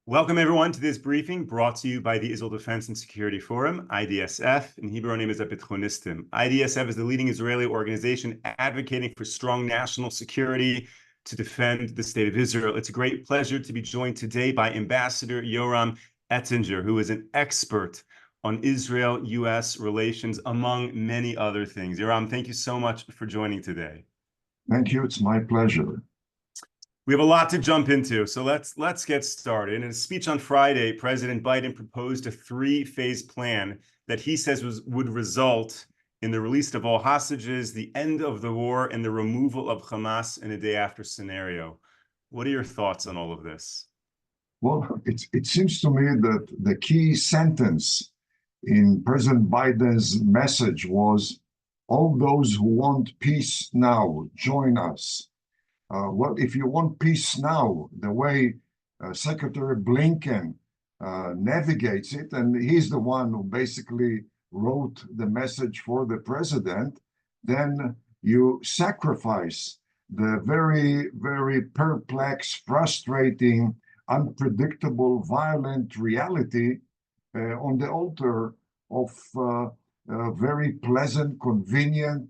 Welcome, everyone, to this briefing brought to you by the Israel Defense and Security Forum, IDSF. In Hebrew, our name is Bitronistim. IDSF is the leading Israeli organization advocating for strong national security to defend the state of Israel. It's a great pleasure to be joined today by Ambassador Yoram Ettinger, who is an expert on Israel-U.S. relations, among many other things. Yoram, thank you so much for joining today. Thank you. It's my pleasure. We have a lot to jump into, so let's get started. In a speech on Friday, President Biden proposed a three-phase plan that he says would result in the release of all hostages, the end of the war, and the removal of Hamas in a day-after scenario. What are your thoughts on all of this? Well, it seems to me that the key sentence in President Biden's message was, all those who want peace now, join us. Well, if you want peace now, the way Secretary Blinken navigates it, and he's the one who basically wrote the message for the president, then you sacrifice the very, very perplexed, frustrating, unpredictable, violent reality on the altar of a very pleasant, convenient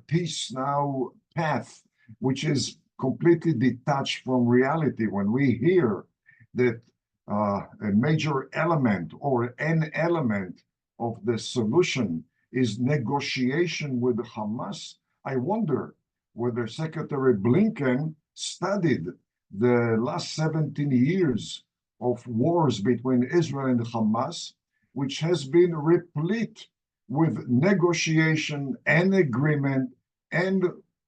peace now path, which is completely detached from reality. When we hear that a major element or an element of the solution is negotiation with Hamas, I wonder whether Secretary Blinken studied the last 17 years of wars between Israel and Hamas, which has been replete with negotiation and agreement and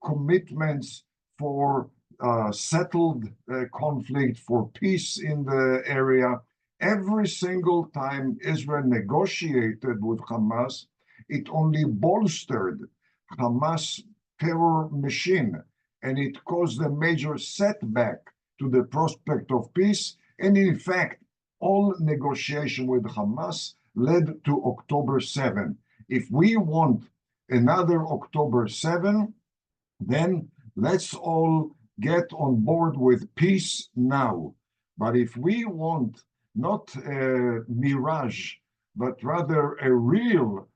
commitments for settled conflict, for peace in the area. Every single time Israel negotiated with Hamas, it only bolstered Hamas terror machine, and it caused a major setback to the prospect of peace. And in fact, all negotiation with Hamas led to October 7. If we want another October 7, then let's all get on board with peace now. But if we want not a mirage, but rather a real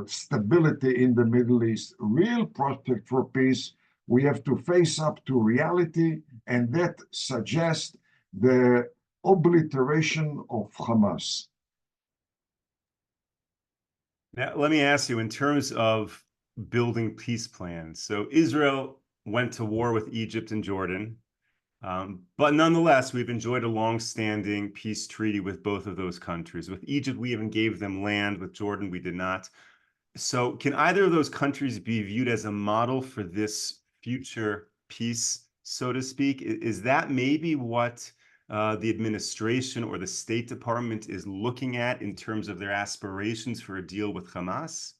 stability in the Middle East, real prospect for peace, we have to face up to reality, and that suggests the obliteration of Hamas. Now, let me ask you, in terms of building peace plans. So Israel went to war with Egypt and Jordan, but nonetheless, we've enjoyed a long-standing peace treaty with both of those countries. With Egypt, we even gave them land. With Jordan, we did not. So can either of those countries be viewed as a model for this future peace, so to speak? Is that maybe what the administration or the State Department is looking at in terms of their aspirations for a deal with Hamas?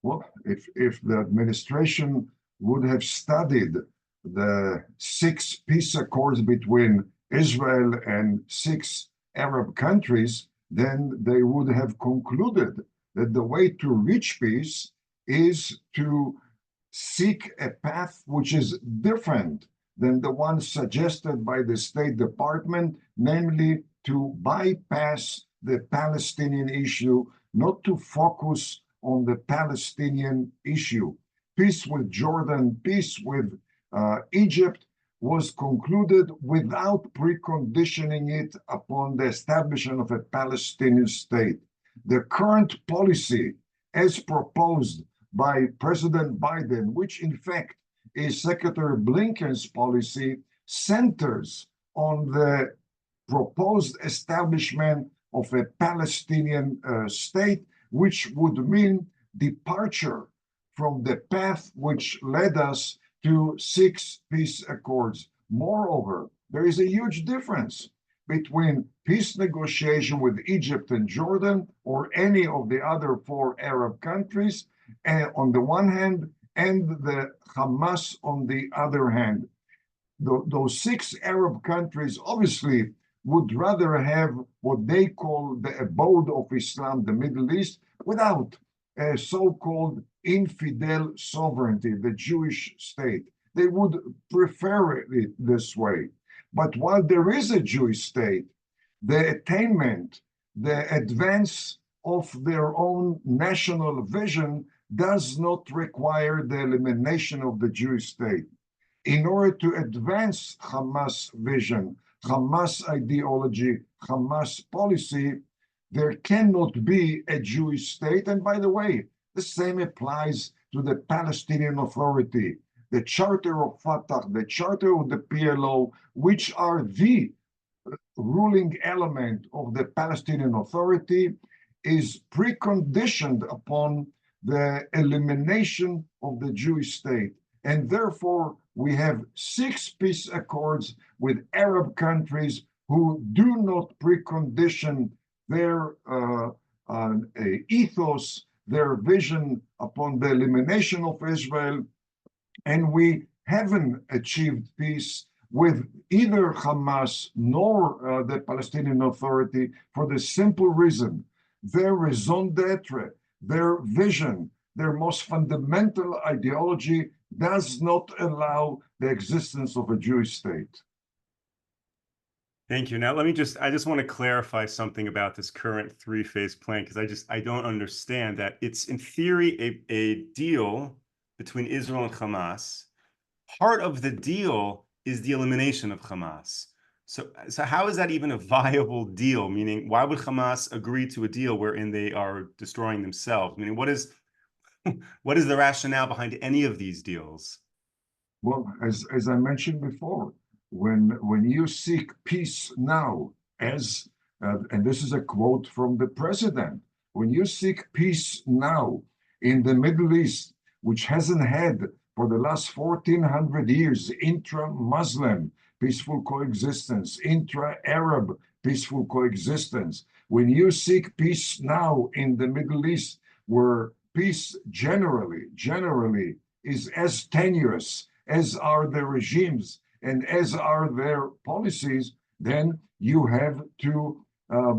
Well, if the administration would have studied the 6 peace accords between Israel and 6 Arab countries, then they would have concluded that the way to reach peace is to seek a path which is different than the one suggested by the State Department, namely to bypass the Palestinian issue, not to focus on the Palestinian issue. Peace with Jordan, peace with Egypt was concluded without preconditioning it upon the establishment of a Palestinian state. The current policy, as proposed by President Biden, which in fact is Secretary Blinken's policy, centers on the proposed establishment of a Palestinian state, which would mean departure from the path which led us to 6 peace accords. Moreover, there is a huge difference between peace negotiation with Egypt and Jordan or any of the other 4 Arab countries on the one hand, and the Hamas on the other hand. Those 6 Arab countries obviously would rather have what they call the abode of Islam, the Middle East, without a so-called infidel sovereignty, the Jewish state. They would prefer it this way. But while there is a Jewish state, the attainment, the advance of their own national vision does not require the elimination of the Jewish state. In order to advance Hamas vision, Hamas ideology, Hamas policy, there cannot be a Jewish state. And by the way, the same applies to the Palestinian Authority, the Charter of Fatah, the Charter of the PLO, which are the ruling element of the Palestinian Authority, is preconditioned upon the elimination of the Jewish state. And therefore, we have 6 peace accords with Arab countries who do not precondition their ethos, their vision upon the elimination of Israel. And we haven't achieved peace with either Hamas nor the Palestinian Authority for the simple reason their raison d'etre, their vision, their most fundamental ideology does not allow the existence of a Jewish state. Thank you. Now, I just want to clarify something about this current 3-phase plan, because I don't understand that. It's in theory a deal between Israel and Hamas. Part of the deal is the elimination of Hamas. So how is that even a viable deal? Meaning, why would Hamas agree to a deal wherein they are destroying themselves? Meaning, what is the rationale behind any of these deals? Well, as I mentioned before, when you seek peace now, and this is a quote from the president, when you seek peace now in the Middle East, which hasn't had for the last 1400 years intra-Muslim peaceful coexistence, intra-Arab peaceful coexistence, when you seek peace now in the Middle East, where peace generally is as tenuous as are the regimes and as are their policies, then you have to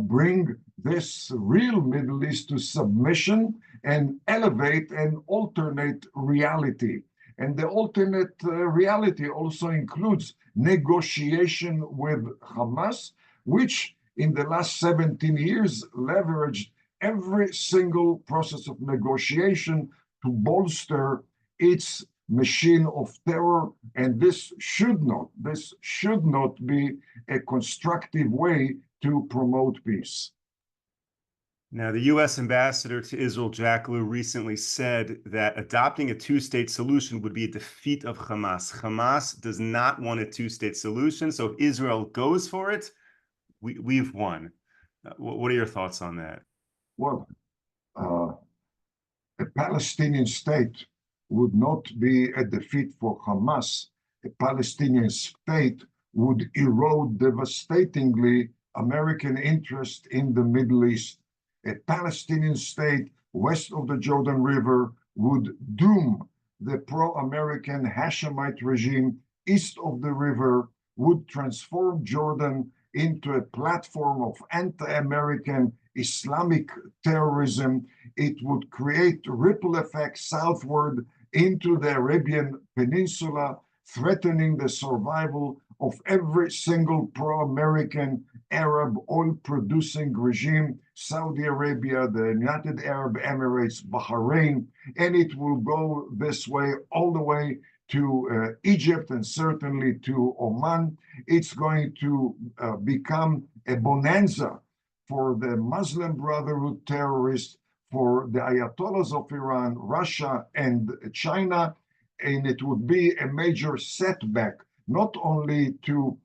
bring this real Middle East to submission and elevate an alternate reality. And the alternate reality also includes negotiation with Hamas, which in the last 17 years leveraged every single process of negotiation to bolster its machine of terror. And this should not be a constructive way to promote peace. Now, the U.S. ambassador to Israel, Jack Lew, recently said that adopting a 2-state solution would be a defeat of Hamas. Hamas does not want a 2-state solution, so if Israel goes for it, we've won. What are your thoughts on that? Well, a Palestinian state would not be a defeat for Hamas. A Palestinian state would erode devastatingly American interest in the Middle East. A Palestinian state west of the Jordan River would doom the pro-American Hashemite regime east of the river, would transform Jordan into a platform of anti-American Islamic terrorism. It would create ripple effects southward into the Arabian Peninsula, threatening the survival of every single pro-American Arab oil-producing regime, Saudi Arabia, the United Arab Emirates, Bahrain, and it will go this way all the way to Egypt and certainly to Oman. It's going to become a bonanza for the Muslim Brotherhood terrorists, for the Ayatollahs of Iran, Russia, and China, and it would be a major setback, not only to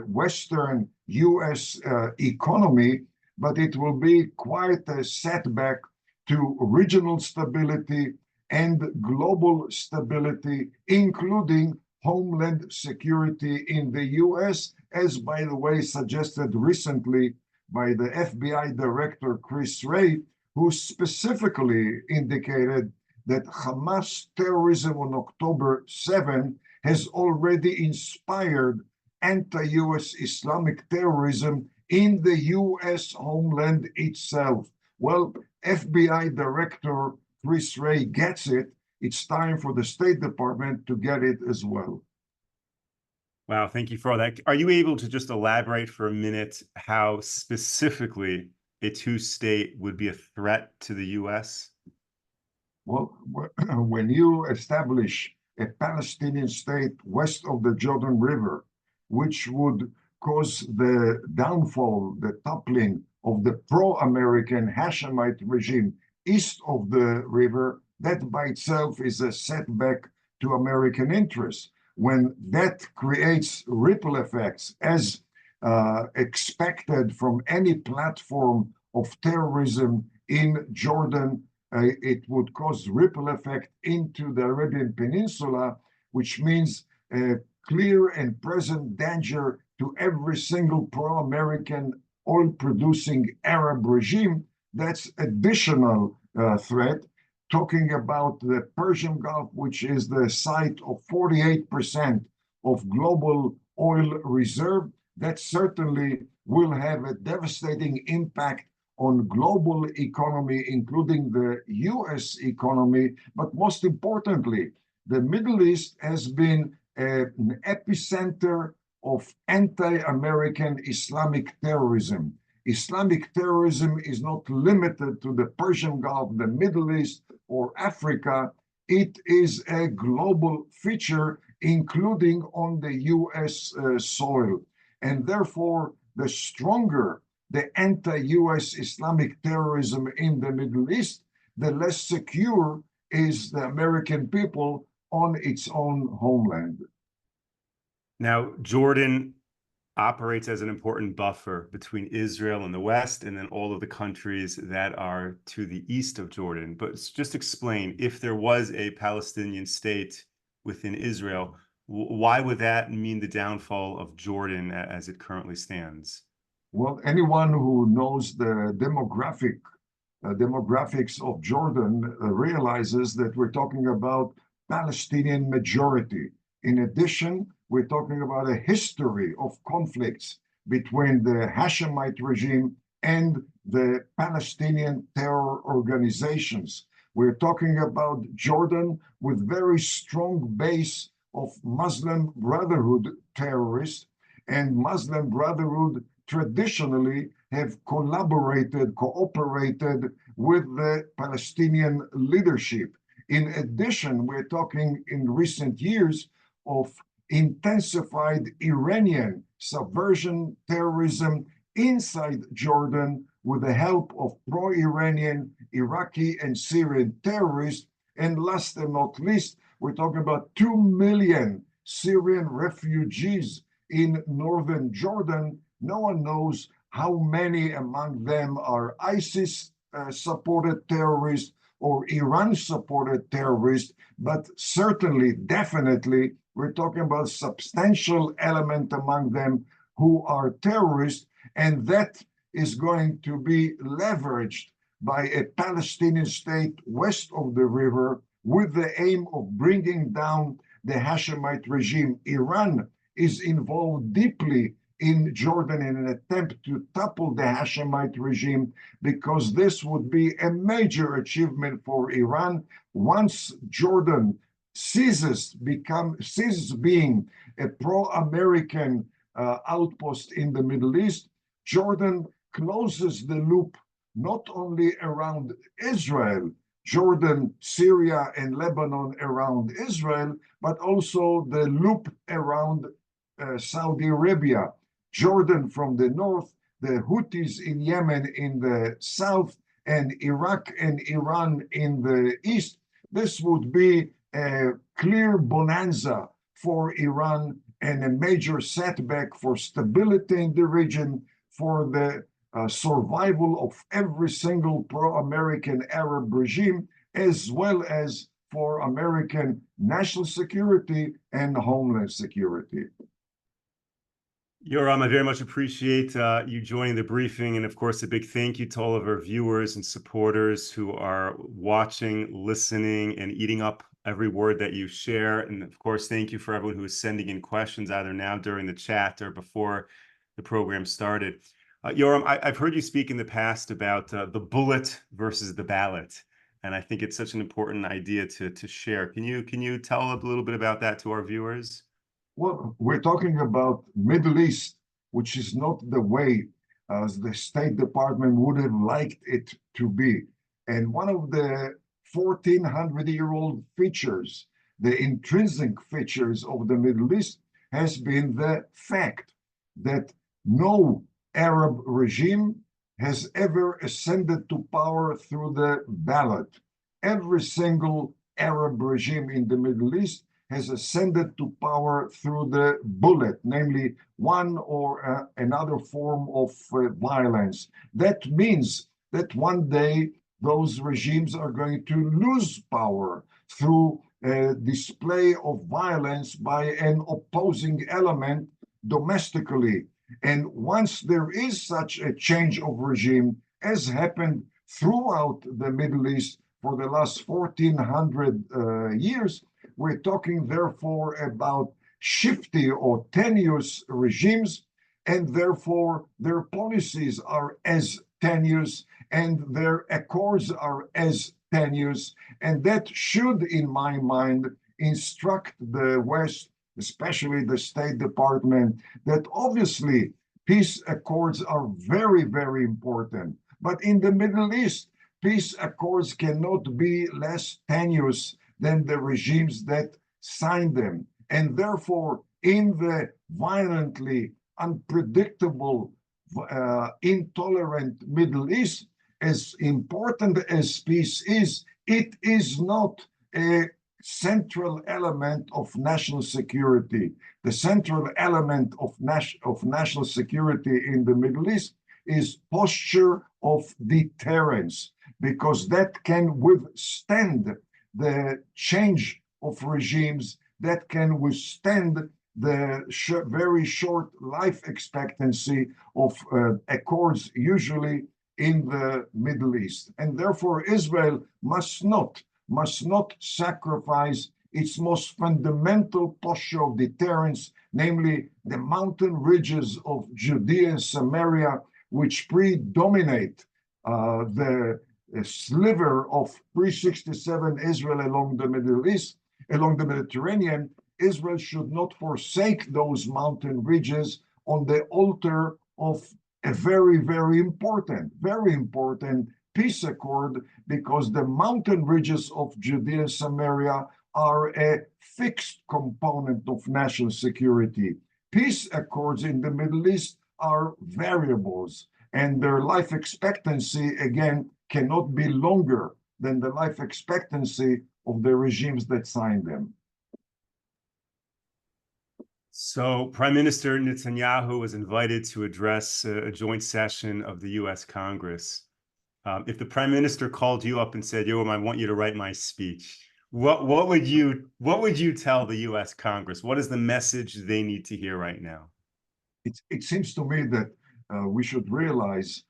Western US economy, but it will be quite a setback to regional stability and global stability, including homeland security in the US, as, by the way, suggested recently by the FBI Director Chris Wray, who specifically indicated that Hamas terrorism on October 7 has already inspired anti-US Islamic terrorism in the US homeland itself. Well, FBI Director Chris Wray gets it. It's time for the State Department to get it as well. Wow, thank you for all that. Are you able to just elaborate for a minute how specifically a two-state would be a threat to the U.S.? Well, when you establish a Palestinian state west of the Jordan River, which would cause the downfall, the toppling of the pro-American Hashemite regime east of the river, that by itself is a setback to American interests. When that creates ripple effects, as expected from any platform of terrorism in Jordan, it would cause ripple effect into the Arabian Peninsula, which means a clear and present danger to every single pro-American oil-producing Arab regime. That's additional threat. Talking about the Persian Gulf, which is the site of 48% of global oil reserve, that certainly will have a devastating impact on global economy, including the US economy. But most importantly, the Middle East has been an epicenter of anti-American Islamic terrorism. Islamic terrorism is not limited to the Persian Gulf, the Middle East, or Africa. It is a global feature, including on the US soil. And therefore, the stronger the anti-US Islamic terrorism in the Middle East, the less secure is the American people on its own homeland. Now, Jordan operates as an important buffer between Israel and the West, and then all of the countries that are to the east of Jordan. But just explain, if there was a Palestinian state within Israel, why would that mean the downfall of Jordan as it currently stands? Well, anyone who knows the demographics of Jordan realizes that we're talking about Palestinian majority. In addition, we're talking about a history of conflicts between the Hashemite regime and the Palestinian terror organizations. We're talking about Jordan with very strong base of Muslim Brotherhood terrorists, and Muslim Brotherhood traditionally have cooperated with the Palestinian leadership. In addition, we're talking in recent years of intensified Iranian subversion terrorism inside Jordan with the help of pro-Iranian Iraqi and Syrian terrorists. And last and not least, we're talking about 2 million Syrian refugees in northern Jordan. No one knows how many among them are ISIS-supported terrorists or Iran-supported terrorists, but certainly, definitely, we're talking about a substantial element among them who are terrorists, and that is going to be leveraged by a Palestinian state west of the river with the aim of bringing down the Hashemite regime. Iran is involved deeply in Jordan in an attempt to topple the Hashemite regime, because this would be a major achievement for Iran. Once Jordan ceases being a pro-American outpost in the Middle East, Jordan closes the loop not only around Israel, Jordan, Syria, and Lebanon around Israel, but also the loop around Saudi Arabia, Jordan from the north, the Houthis in Yemen in the south, and Iraq and Iran in the east. This would be a clear bonanza for Iran and a major setback for stability in the region, for the survival of every single pro-American Arab regime, as well as for American national security and homeland security. Yoram, I very much appreciate you joining the briefing. And of course, a big thank you to all of our viewers and supporters who are watching, listening, and eating up every word that you share. And of course, thank you for everyone who is sending in questions either now during the chat or before the program started. Yoram, I've heard you speak in the past about the bullet versus the ballot. And I think it's such an important idea to share. Can you tell a little bit about that to our viewers? Well, we're talking about Middle East, which is not the way as the State Department would have liked it to be. And one of the 1400-year-old features, the intrinsic features of the Middle East, has been the fact that no Arab regime has ever ascended to power through the ballot. Every single Arab regime in the Middle East has ascended to power through the bullet, namely one or another form of violence. That means that one day those regimes are going to lose power through a display of violence by an opposing element domestically. And once there is such a change of regime, as happened throughout the Middle East for the last 1400 years, we're talking, therefore, about shifty or tenuous regimes, and therefore their policies are as tenuous and their accords are as tenuous. And that should, in my mind, instruct the West, especially the State Department, that obviously peace accords are very, very important. But in the Middle East, peace accords cannot be less tenuous than the regimes that signed them. And therefore, in the violently unpredictable, intolerant Middle East, as important as peace is, it is not a central element of national security. The central element of national security in the Middle East is posture of deterrence, because that can withstand the change of regimes, that can withstand the very short life expectancy of accords usually in the Middle East. And therefore Israel must not sacrifice its most fundamental posture of deterrence, namely the mountain ridges of Judea and Samaria, which predominate the sliver of pre-67 Israel along the Middle East, along the Mediterranean. Israel should not forsake those mountain ridges on the altar of a very, very important peace accord, because the mountain ridges of Judea and Samaria are a fixed component of national security. Peace accords in the Middle East are variables, and their life expectancy, again, cannot be longer than the life expectancy of the regimes that signed them. So Prime Minister Netanyahu was invited to address a joint session of the U.S. Congress. If the Prime Minister called you up and said, "Yoram, I want you to write my speech," what would you tell the U.S. Congress? What is the message they need to hear right now? It seems to me that we should realize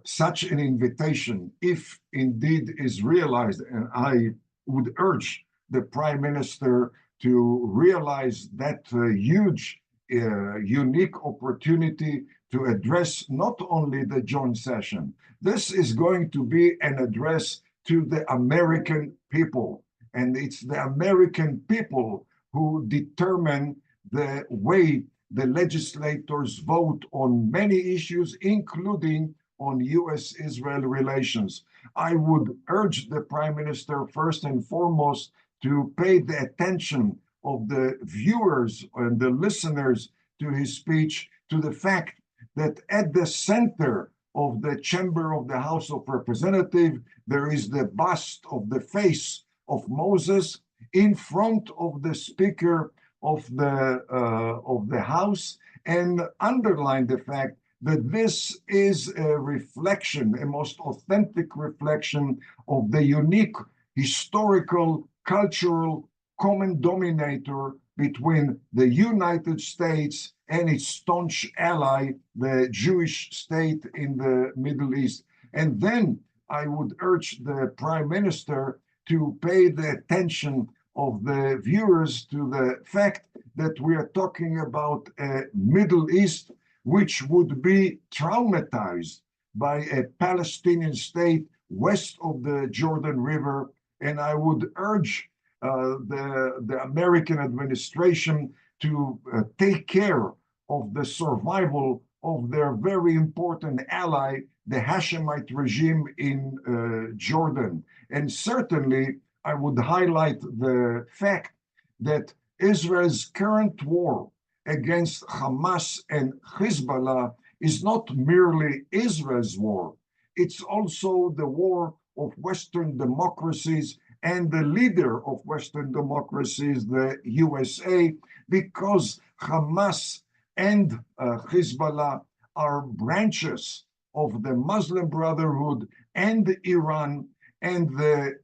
such an invitation, if indeed is realized, and I would urge the Prime Minister to realize that huge, unique opportunity to address not only the joint session. This is going to be an address to the American people, and it's the American people who determine the way the legislators vote on many issues, including on U.S.-Israel relations. I would urge the Prime Minister, first and foremost, to pay the attention of the viewers and the listeners to his speech, to the fact that at the center of the chamber of the House of Representatives, there is the bust of the face of Moses in front of the Speaker of the House, and underline the fact that this is a reflection, a most authentic reflection of the unique historical, cultural common denominator between the United States and its staunch ally, the Jewish state in the Middle East. And then I would urge the Prime Minister to pay the attention of the viewers to the fact that we are talking about a Middle East which would be traumatized by a Palestinian state west of the Jordan River. And I would urge the American administration to take care of the survival of their very important ally, the Hashemite regime in Jordan. And certainly, I would highlight the fact that Israel's current war against Hamas and Hezbollah is not merely Israel's war, it's also the war of Western democracies and the leader of Western democracies, the USA, because Hamas and Hezbollah are branches of the Muslim Brotherhood and Iran, and the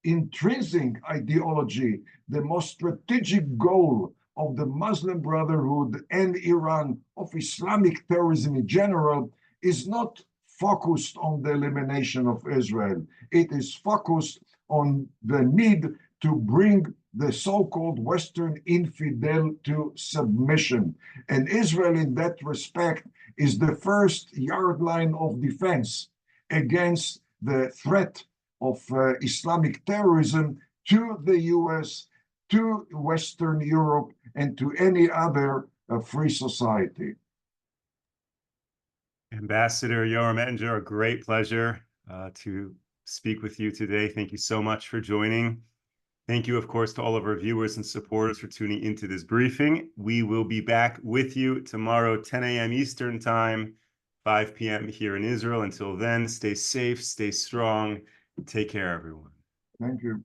intrinsic ideology, the most strategic goal of the Muslim Brotherhood and Iran, of Islamic terrorism in general, is not focused on the elimination of Israel. It is focused on the need to bring the so-called Western infidel to submission. And Israel, in that respect, is the first yard line of defense against the threat of Islamic terrorism to the US, to Western Europe, and to any other free society. Ambassador Yoram Ettinger, a great pleasure to speak with you today. Thank you so much for joining. Thank you, of course, to all of our viewers and supporters for tuning into this briefing. We will be back with you tomorrow, 10 a.m. Eastern Time, 5 p.m. here in Israel. Until then, stay safe, stay strong. Take care, everyone. Thank you.